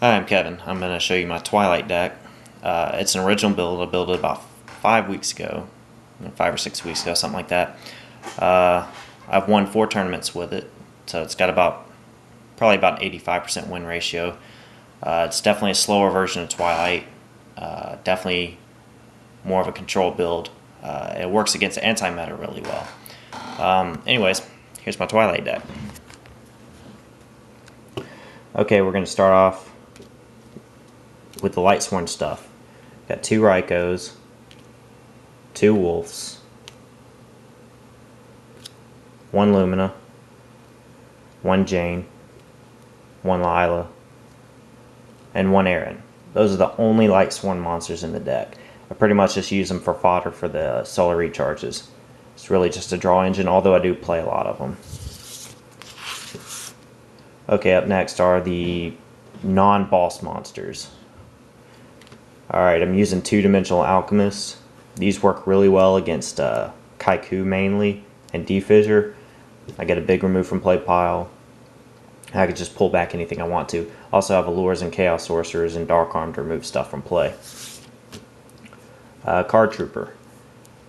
Hi, I'm Kevin. I'm going to show you my Twilight deck. It's an original build. I built it about 5 weeks ago, 5 or 6 weeks ago, something like that. I've won 4 tournaments with it, so it's got probably about an 85% win ratio. It's definitely a slower version of Twilight, definitely more of a control build. It works against anti-meta really well. Anyways, here's my Twilight deck. Okay, we're going to start off with the Lightsworn stuff. Got 2 Raikos, 2 Wolves, 1 Lumina, 1 Jane, 1 Lila, and 1 Aaron. Those are the only Lightsworn monsters in the deck. I pretty much just use them for fodder for the solar recharges. It's really just a draw engine, although I do play a lot of them. Okay, up next are the non-boss monsters. Alright, I'm using 2-dimensional alchemists. These work really well against Kaiku mainly and Defissure. I get a big remove from play pile. I can just pull back anything I want to. Also have Allures and Chaos Sorcerers and Dark Arm to remove stuff from play. Card Trooper.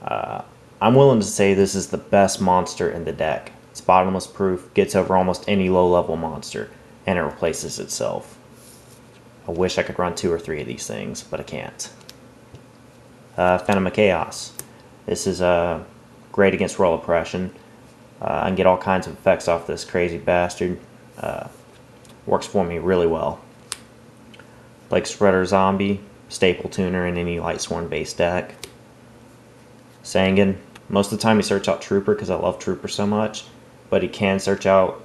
I'm willing to say this is the best monster in the deck. It's bottomless proof, gets over almost any low-level monster, and it replaces itself. I wish I could run 2 or 3 of these things, but I can't. Phantom of Chaos. This is great against Royal Oppression. I can get all kinds of effects off this crazy bastard. Works for me really well. Like Spreader Zombie, staple tuner in any Lightsworn-based deck. Sangan. Most of the time he search out Trooper because I love Trooper so much, but he can search out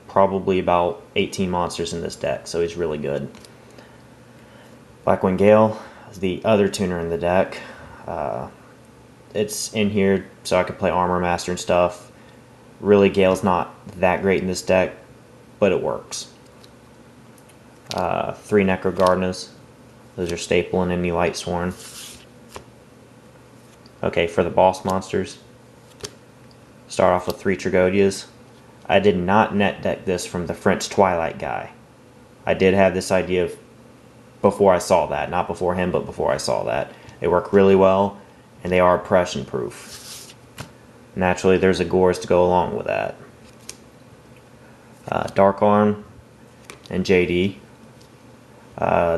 probably about 18 monsters in this deck, so he's really good. Blackwing Gale is the other tuner in the deck. It's in here so I can play Armor Master and stuff. Really, Gale's not that great in this deck, but it works. 3 Necro Gardenas. Those are staple in any Lightsworn. Okay, for the boss monsters, start off with 3 Tragodias. I did not net deck this from the French Twilight guy. I did have this idea before I saw that. Not before him, but before I saw that. They work really well, and they are oppression proof. Naturally, there's a Gores to go along with that. Dark Arm and JD.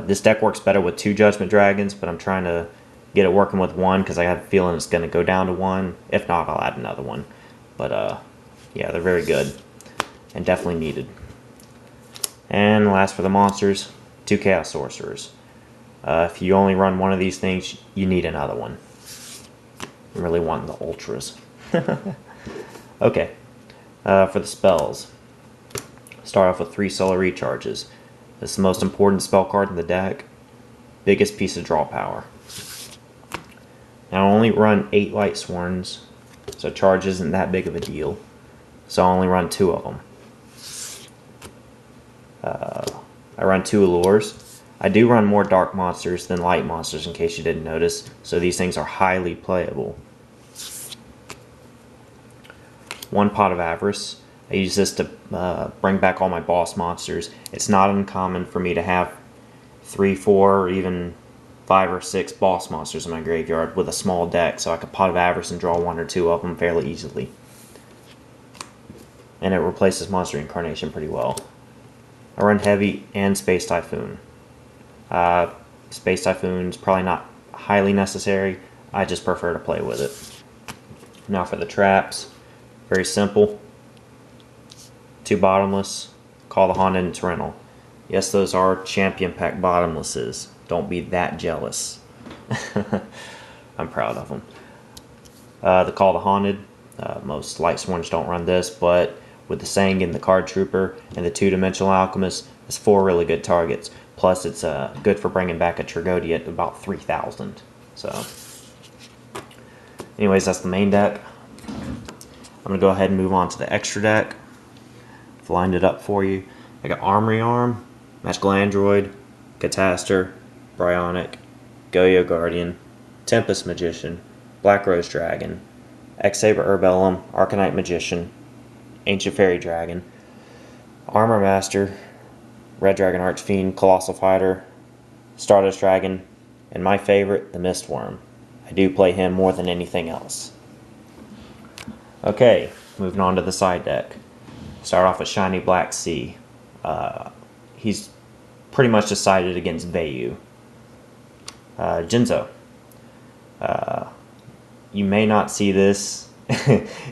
This deck works better with 2 Judgment Dragons, but I'm trying to get it working with 1 because I have a feeling it's going to go down to 1. If not, I'll add another one. But yeah, they're very good and definitely needed. And last for the monsters, 2 Chaos Sorcerers. If you only run 1 of these things, you need another one. I'm really wanting the Ultras. Okay, for the spells, start off with 3 Solar Recharges. This is the most important spell card in the deck. Biggest piece of draw power. Now I only run 8 Lightsworns, so charge isn't that big of a deal. So I only run 2 of them. I run 2 Allures. I do run more dark monsters than light monsters in case you didn't notice, so these things are highly playable. 1 Pot of Avarice. I use this to bring back all my boss monsters. It's not uncommon for me to have 3, 4, or even 5 or 6 boss monsters in my graveyard with a small deck, so I could Pot of Avarice and draw 1 or 2 of them fairly easily. And it replaces Monster Incarnation pretty well. I run Heavy and Space Typhoon. Space Typhoon's probably not highly necessary. I just prefer to play with it. Now for the traps, very simple. 2 Bottomless, Call the Haunted, and Torrential. Yes, those are Champion Pack Bottomlesses. Don't be that jealous. I'm proud of them. The Call the Haunted. Most Lightsworns don't run this, but with the Sangan, the Card Trooper, and the 2-dimensional Alchemist, it's 4 really good targets. Plus, it's good for bringing back a Tragodia at about 3,000. So, anyways, that's the main deck. I'm going to go ahead and move on to the extra deck. I've lined it up for you. I got Armory Arm, Magical Android, Cataster, Bryonic, Goyo Guardian, Tempest Magician, Black Rose Dragon, X-Saber Urbellum, Arcanite Magician, Ancient Fairy Dragon, Armor Master, Red Dragon Archfiend, Colossal Fighter, Stardust Dragon, and my favorite, the Mistworm. I do play him more than anything else. Okay, moving on to the side deck. Start off with Shiny Black Sea. He's pretty much decided against Vayu. Jinzo. You may not see this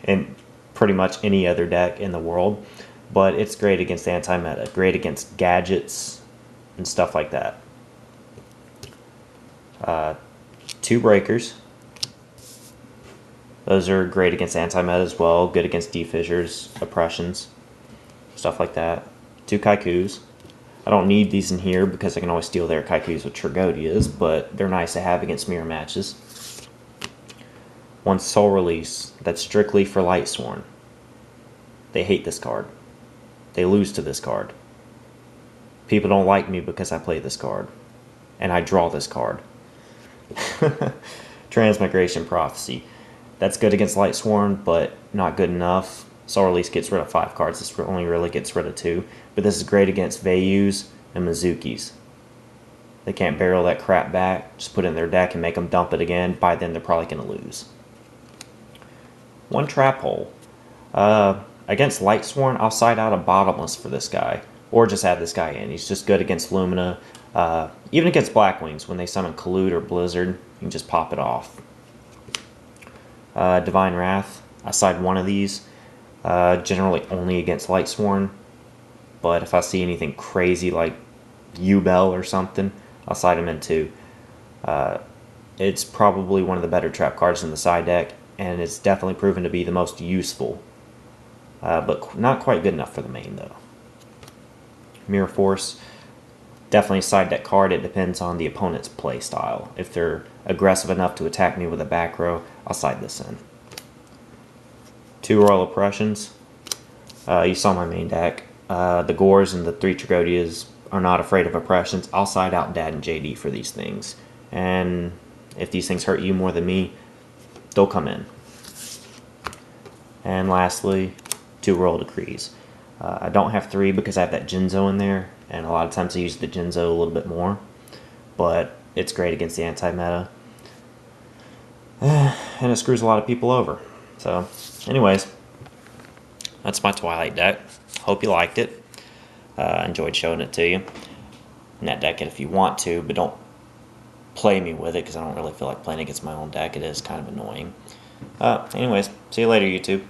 in pretty much any other deck in the world, but it's great against anti-meta, great against gadgets and stuff like that. 2 breakers. Those are great against anti-meta as well, good against defissures, oppressions, stuff like that. 2 Kaikus. I don't need these in here because I can always steal their Kaikus with Trigodias, but they're nice to have against mirror matches. 1 Soul Release, that's strictly for Lightsworn. They hate this card. They lose to this card. People don't like me because I play this card. And I draw this card. Transmigration Prophecy. That's good against Lightsworn, but not good enough. Soul Release gets rid of 5 cards. This only really gets rid of 2. But this is great against Vayus and Mizukis. They can't barrel that crap back. Just put it in their deck and make them dump it again. By then, they're probably going to lose. 1 Trap Hole. Against Lightsworn, I'll side out a Bottomless for this guy. Or just add this guy in. He's just good against Lumina. Even against Blackwings, when they summon Collude or Blizzard, you can just pop it off. Divine Wrath. I side 1 of these. Generally only against Lightsworn. But if I see anything crazy like U-Bell or something, I'll side him in 2. It's probably one of the better trap cards in the side deck, and it's definitely proven to be the most useful. But not quite good enough for the main, though. Mirror Force. Definitely a side deck card. It depends on the opponent's play style. If they're aggressive enough to attack me with a back row, I'll side this in. 2 Royal Oppressions. You saw my main deck. The Gores and the 3 Trigodias are not afraid of oppressions. I'll side out Dad and JD for these things. And if these things hurt you more than me, they'll come in. And lastly, 2 Royal Decrees. I don't have 3 because I have that Jinzo in there, and a lot of times I use the Jinzo a little bit more. But it's great against the anti-meta. And it screws a lot of people over. So, anyways, that's my Twilight deck. Hope you liked it. Enjoyed showing it to you. Net deck it if you want to, but don't play me with it because I don't really feel like playing against my own deck. It is kind of annoying. Anyways, see you later, YouTube.